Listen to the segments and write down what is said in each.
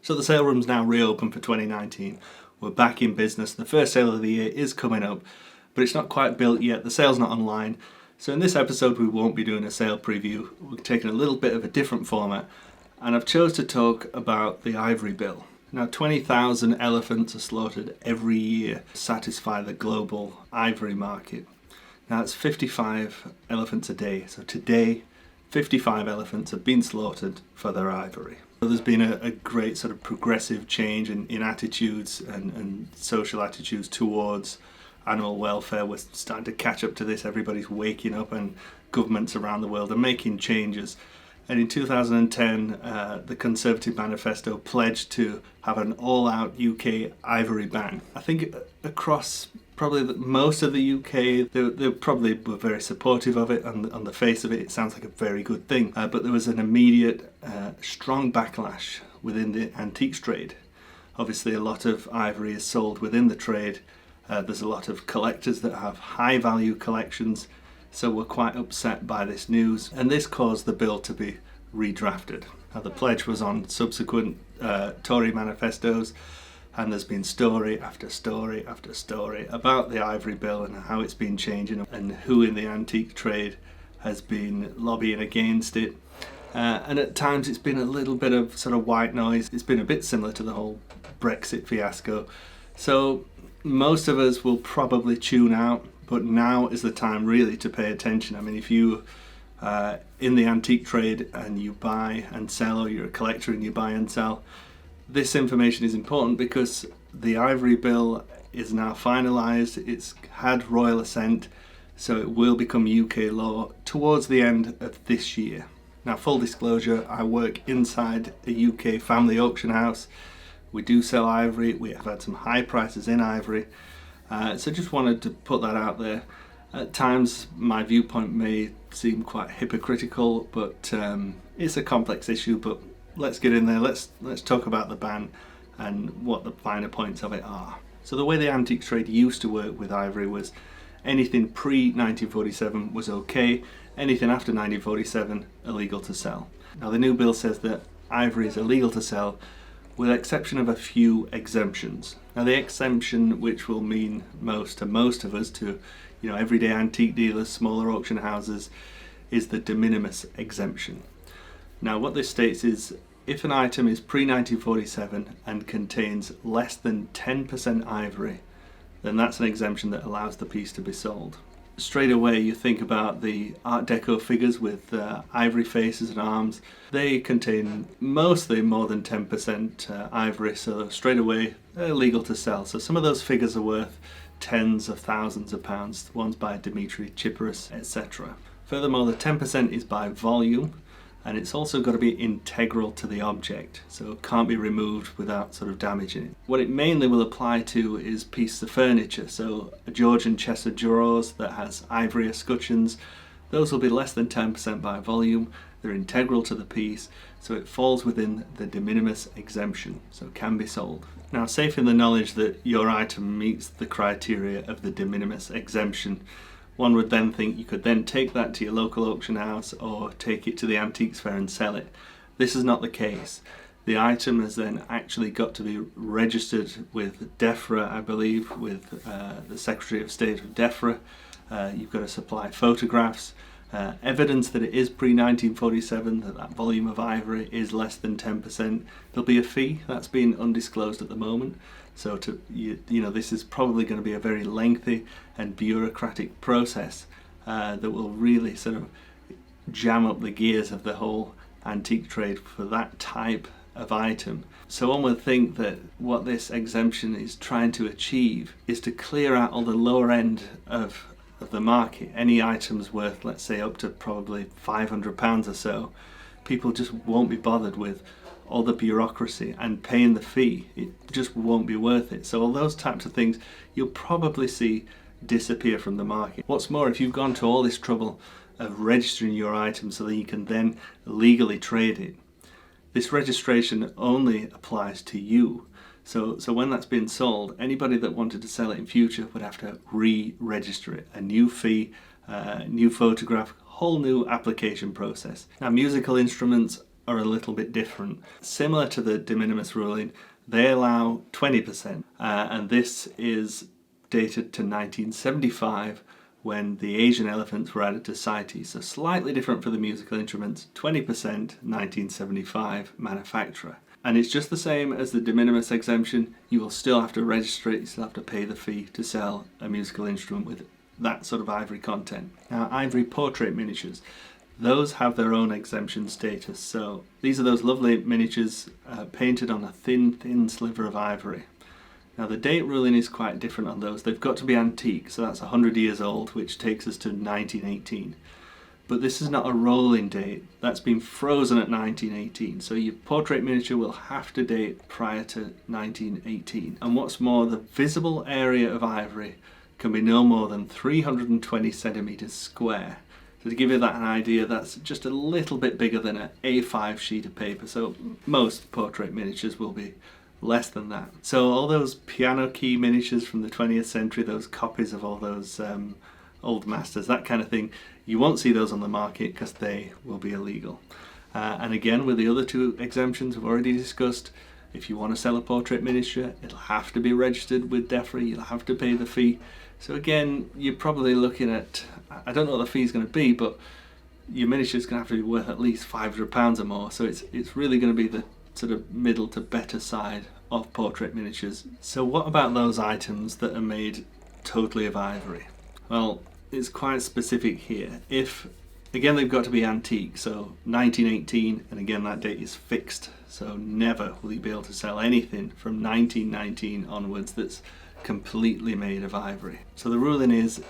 So the sale room's now reopened for 2019. We're back in business. The first sale of the year is coming up, but it's not quite built yet. The sale's not online. So in this episode, we won't be doing a sale preview. We're taking a little bit of a different format, and I've chose to talk about the Ivory Bill. Now, 20,000 elephants are slaughtered every year to satisfy the global ivory market. Now, it's 55 elephants a day. So today, 55 elephants have been slaughtered for their ivory. So there's been a great sort of progressive change in attitudes and social attitudes towards animal welfare. We're starting to catch up to this. Everybody's waking up, and governments around the world are making changes. And in 2010, the Conservative Manifesto pledged to have an all-out UK ivory ban. I think across probably most of the UK, they probably were very supportive of it. On the face of it, it sounds like a very good thing. But there was an immediate, strong backlash within the antiques trade. Obviously, a lot of ivory is sold within the trade. There's a lot of collectors that have high-value collections, so we're quite upset by this news. And this caused the bill to be redrafted. Now, the pledge was on subsequent Tory manifestos, and there's been story after story after story about the Ivory Bill and how it's been changing and who in the antique trade has been lobbying against it. And at times it's been a little bit of sort of white noise. It's been a bit similar to the whole Brexit fiasco. So most of us will probably tune out, but now is the time really to pay attention. I mean, if you in the antique trade and you buy and sell, or you're a collector and you buy and sell, this information is important because the Ivory Bill is now finalised. It's had royal assent, so it will become UK law towards the end of this year. Now, full disclosure, I work inside a UK family auction house. We do sell ivory. We have had some high prices in ivory. So just wanted to put that out there. At times, my viewpoint may seem quite hypocritical, but it's a complex issue. But let's get in there. Let's talk about the ban and what the finer points of it are. So the way the antiques trade used to work with ivory was anything pre-1947 was okay. Anything after 1947, illegal to sell. Now, the new bill says that ivory is illegal to sell, with the exception of a few exemptions. Now, the exemption, which will mean most to most of us, to everyday antique dealers, smaller auction houses, is the de minimis exemption. Now, what this states is if an item is pre-1947 and contains less than 10% ivory, then that's an exemption that allows the piece to be sold. Straight away you think about the Art Deco figures with ivory faces and arms. They contain mostly more than 10% ivory, so straight away they're illegal to sell. So some of those figures are worth tens of thousands of pounds, ones by Dimitri Chiperis, etc. Furthermore, the 10% is by volume, and it's also got to be integral to the object, so it can't be removed without sort of damaging it. What it mainly will apply to is pieces of furniture, so a Georgian chest of drawers that has ivory escutcheons, those will be less than 10% by volume. They're integral to the piece, so it falls within the de minimis exemption, so it can be sold. Now, safe in the knowledge that your item meets the criteria of the de minimis exemption, one would then think you could then take that to your local auction house or take it to the antiques fair and sell it. This is not the case. The item has then actually got to be registered with DEFRA, I believe, with the Secretary of State of DEFRA. You've got to supply photographs, evidence that it is pre-1947, that volume of ivory is less than 10%. There'll be a fee that's been undisclosed at the moment. So this is probably going to be a very lengthy and bureaucratic process that will really sort of jam up the gears of the whole antique trade for that type of item. So one would think that what this exemption is trying to achieve is to clear out all the lower end of the market. Any items worth, let's say, up to probably £500 or so, people just won't be bothered with all the bureaucracy and paying the fee. It just won't be worth it. So all those types of things you'll probably see disappear from the market. What's more, if you've gone to all this trouble of registering your item so that you can then legally trade it, this registration only applies to you. So when that's been sold, anybody that wanted to sell it in future would have to re-register it. A new fee, new photograph, whole new application process. Now, musical instruments are a little bit different. Similar to the de minimis ruling, they allow 20%, and this is dated to 1975 when the Asian elephants were added to CITES. So slightly different for the musical instruments, 20%, 1975 manufacturer. And it's just the same as the de minimis exemption. You will still have to register it, you still have to pay the fee to sell a musical instrument with that sort of ivory content. Now, ivory portrait miniatures, those have their own exemption status. So these are those lovely miniatures painted on a thin sliver of ivory. Now the date ruling is quite different on those. They've got to be antique, so that's 100 years old, which takes us to 1918. But this is not a rolling date. That's been frozen at 1918. So your portrait miniature will have to date prior to 1918. And what's more, the visible area of ivory can be no more than 320 centimeters square. So to give you that an idea, that's just a little bit bigger than an A5 sheet of paper. So most portrait miniatures will be less than that. So all those piano key miniatures from the 20th century, those copies of all those old masters, that kind of thing, you won't see those on the market because they will be illegal. And again, with the other two exemptions we've already discussed, if you want to sell a portrait miniature, it'll have to be registered with DEFRA, you'll have to pay the fee. So again, you're probably looking at, I don't know what the fee's going to be, but your miniature's going to have to be worth at least £500 or more. So it's really going to be the sort of middle to better side of portrait miniatures. So what about those items that are made totally of ivory? Well, it's quite specific here. If, again, they've got to be antique, so 1918, and again that date is fixed, so never will you be able to sell anything from 1919 onwards that's completely made of ivory. So the ruling is,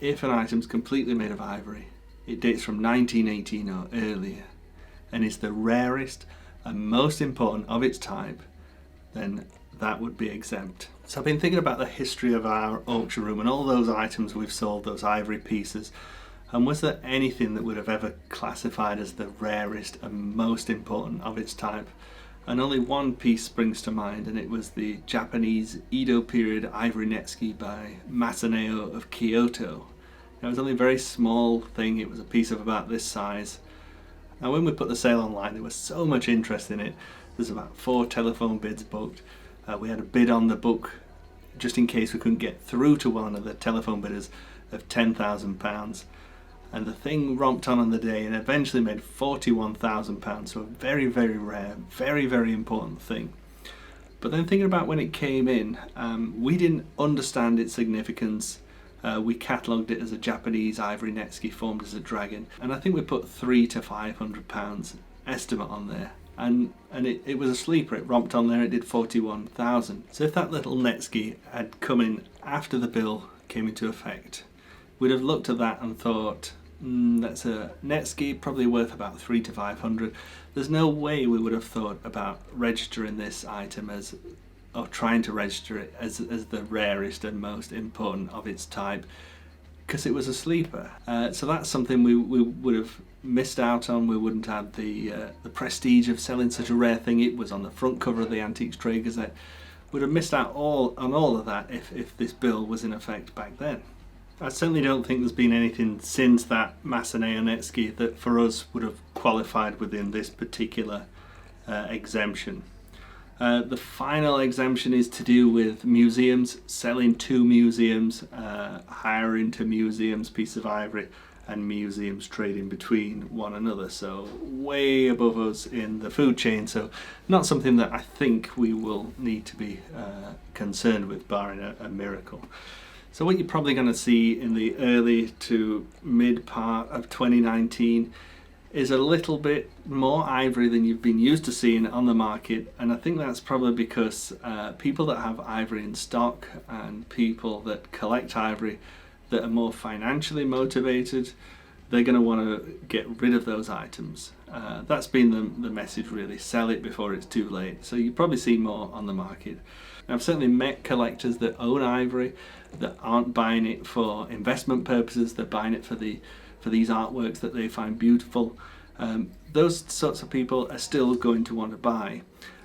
if an item's completely made of ivory, it dates from 1918 or earlier, and is the rarest and most important of its type, then that would be exempt. So I've been thinking about the history of our auction room and all those items we've sold, those ivory pieces, and was there anything that would have ever classified as the rarest and most important of its type? And only one piece springs to mind, and it was the Japanese Edo period ivory netsuke by Masaneo of Kyoto. It was only a very small thing, it was a piece of about this size. Now when we put the sale online, there was so much interest in it. There's about 4 telephone bids booked. We had a bid on the book, just in case we couldn't get through to one of the telephone bidders, of £10,000. And the thing romped on the day and eventually made £41,000. So a very, very rare, very, very important thing. But then thinking about when it came in, we didn't understand its significance. We catalogued it as a Japanese ivory netsuke formed as a dragon, and I think we put £300 to £500 estimate on there, and it was a sleeper. It romped on there, it did 41,000. So if that little netsuke had come in after the bill came into effect, we'd have looked at that and thought, that's a netsuke probably worth about £300 to £500. There's no way we would have thought about registering this item as, or trying to register it as the rarest and most important of its type, because it was a sleeper. So that's something we would have missed out on. We wouldn't have the prestige of selling such a rare thing. It was on the front cover of the Antiques Trade Gazette. We'd have missed out on all of that if this bill was in effect back then. I certainly don't think there's been anything since that Masaneo netsuke that for us would have qualified within this particular exemption. The final exemption is to do with museums, selling to museums, hiring to museums piece of ivory, and museums trading between one another. So way above us in the food chain, so not something that I think we will need to be concerned with, barring a miracle. So what you're probably going to see in the early to mid part of 2019 is a little bit more ivory than you've been used to seeing on the market, and I think that's probably because people that have ivory in stock and people that collect ivory that are more financially motivated, they're going to want to get rid of those items. That's been the message really, sell it before it's too late. So you probably see more on the market. And I've certainly met collectors that own ivory that aren't buying it for investment purposes, they're buying it for these artworks that they find beautiful. Those sorts of people are still going to want to buy.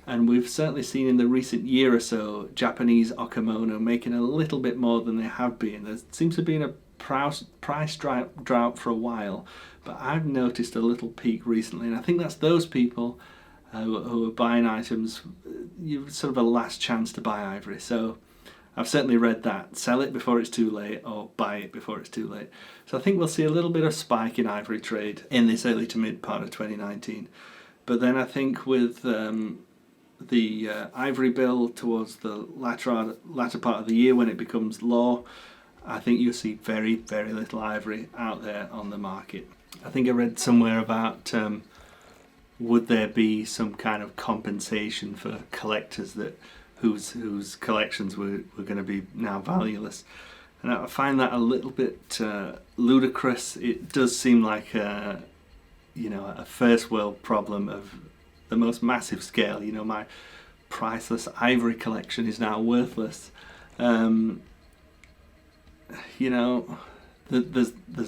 And we've certainly seen in the recent year or so Japanese Okamono making a little bit more than they have been. There seems to be a price drought for a while, but I've noticed a little peak recently, and I think that's those people who are buying items, you've sort of a last chance to buy ivory. So I've certainly read that. Sell it before it's too late, or buy it before it's too late. So I think we'll see a little bit of spike in ivory trade in this early to mid part of 2019. But then I think with the ivory bill towards the latter part of the year, when it becomes law, I think you'll see very, very little ivory out there on the market. I think I read somewhere about would there be some kind of compensation for collectors that whose collections were going to be now valueless. And I find that a little bit ludicrous. It does seem like a first world problem of the most massive scale. My priceless ivory collection is now worthless. There's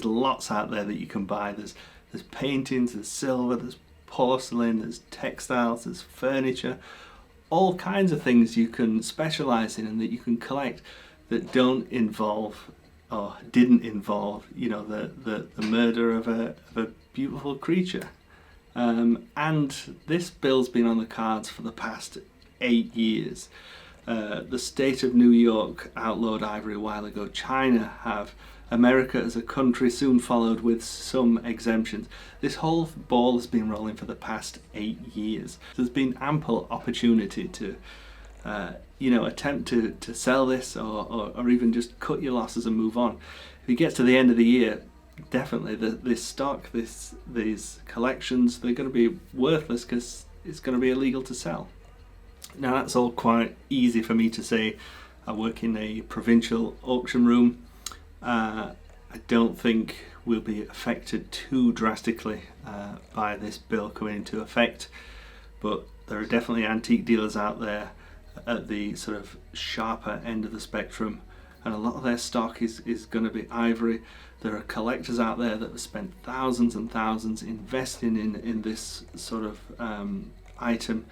lots out there that you can buy. There's paintings, there's silver, there's porcelain, there's textiles, there's furniture, all kinds of things you can specialize in and that you can collect that don't involve or didn't involve the murder of a beautiful creature. And this bill's been on the cards for the past 8 years. The state of New York outlawed ivory a while ago. China have. America as a country soon followed with some exemptions. This whole ball has been rolling for the past 8 years. There's been ample opportunity to attempt to sell this or even just cut your losses and move on. If it gets to the end of the year, definitely this stock, these collections, they're going to be worthless because it's going to be illegal to sell. Now that's all quite easy for me to say. I work in a provincial auction room. I don't think we'll be affected too drastically by this bill coming into effect, but there are definitely antique dealers out there at the sort of sharper end of the spectrum, and a lot of their stock is going to be ivory. There are collectors out there that have spent thousands and thousands investing in this sort of item,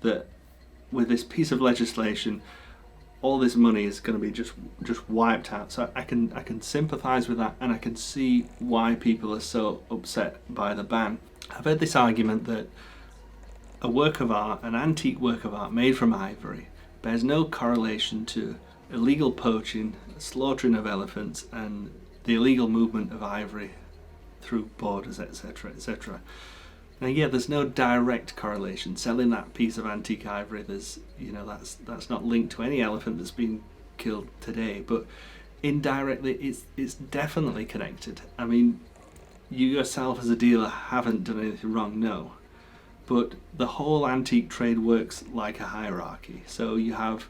that with this piece of legislation all this money is going to be just wiped out. So I can sympathize with that, and I can see why people are so upset by the ban. I've heard this argument that a work of art, an antique work of art made from ivory, bears no correlation to illegal poaching, slaughtering of elephants, and the illegal movement of ivory through borders, etc., etc. Now, yeah, there's no direct correlation. Selling that piece of antique ivory, that's not linked to any elephant that's been killed today, but indirectly, it's definitely connected. I mean, you yourself as a dealer haven't done anything wrong, no, but the whole antique trade works like a hierarchy. So you have,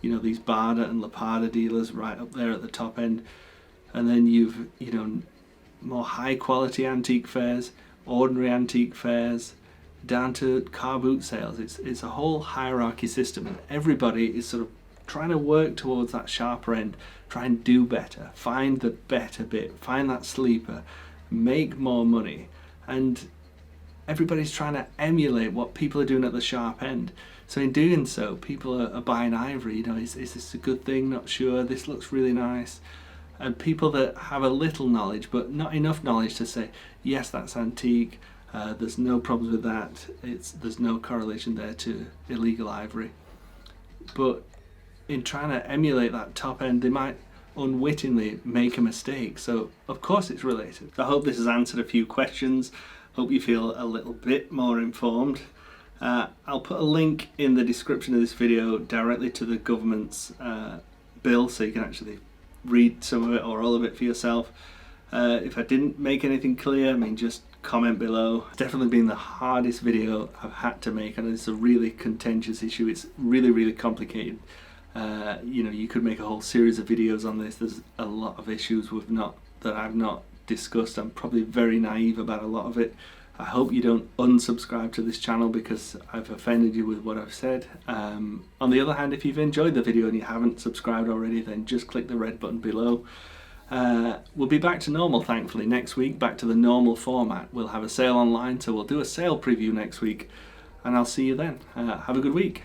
these Barda and Lapada dealers right up there at the top end, and then you've, more high quality antique fairs, ordinary antique fairs, down to car boot sales. It's a whole hierarchy system, and everybody is sort of trying to work towards that sharper end, try and do better, find the better bit, find that sleeper, make more money, and everybody's trying to emulate what people are doing at the sharp end. So in doing so, people are buying ivory. Is this a good thing? Not sure. This looks really nice. And people that have a little knowledge, but not enough knowledge to say, yes, that's antique, there's no problems with that, there's no correlation there to illegal ivory. But in trying to emulate that top end, they might unwittingly make a mistake. So of course it's related. I hope this has answered a few questions. Hope you feel a little bit more informed. I'll put a link in the description of this video directly to the government's bill, so you can actually read some of it or all of it for yourself. If I didn't make anything clear, just comment below. It's definitely been the hardest video I've had to make, and it's a really contentious issue. It's really, really complicated. You could make a whole series of videos on this. There's a lot of issues that I've not discussed. I'm probably very naive about a lot of it. I hope you don't unsubscribe to this channel because I've offended you with what I've said. On the other hand, if you've enjoyed the video and you haven't subscribed already, then just click the red button below. We'll be back to normal, thankfully, next week, back to the normal format. We'll have a sale online, so we'll do a sale preview next week, and I'll see you then. Have a good week.